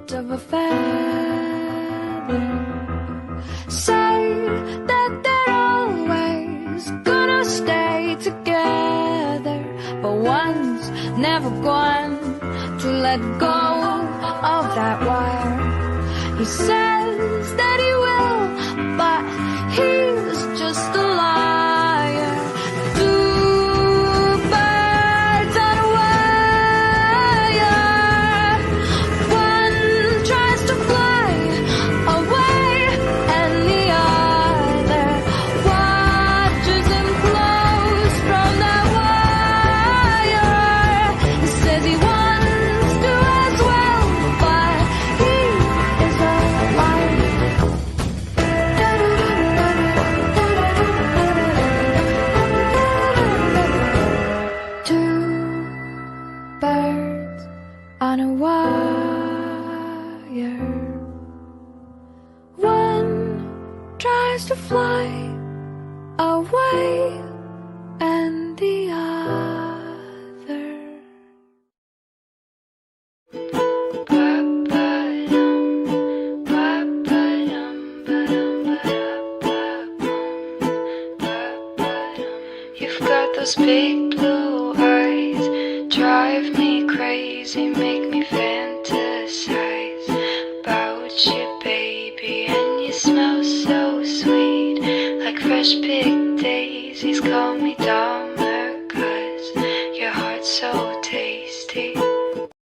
birds of a feather say that they're always gonna stay together, but one's never going to let go of that wire. He says that he will, but he's just a liar. Two birds on a wire. One tries to fly away and the other watches him close from that wire. He says he wants to as well, but he is a liar. Two birds on a wire. One tries to fly away and the other. You've got those big blue eyes, drive me crazy, make